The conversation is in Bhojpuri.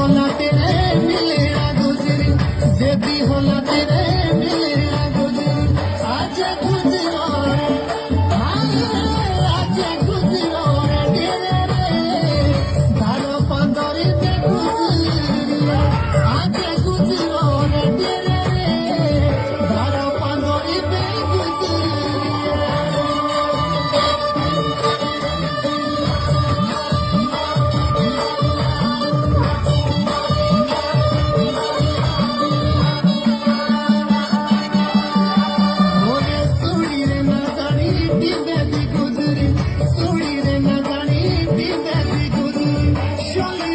होला तेरे मिलेगा गुजरी, जे भी होला तेरे मिलेगा गुजरी। आजा गुजरो रे, आजा गुजरो रे तेरे रे, धारो पंदरी ते गुजरी। आजा गुजरो रे तेरे रे, धारो पंदरी ते गुजरी। Surely,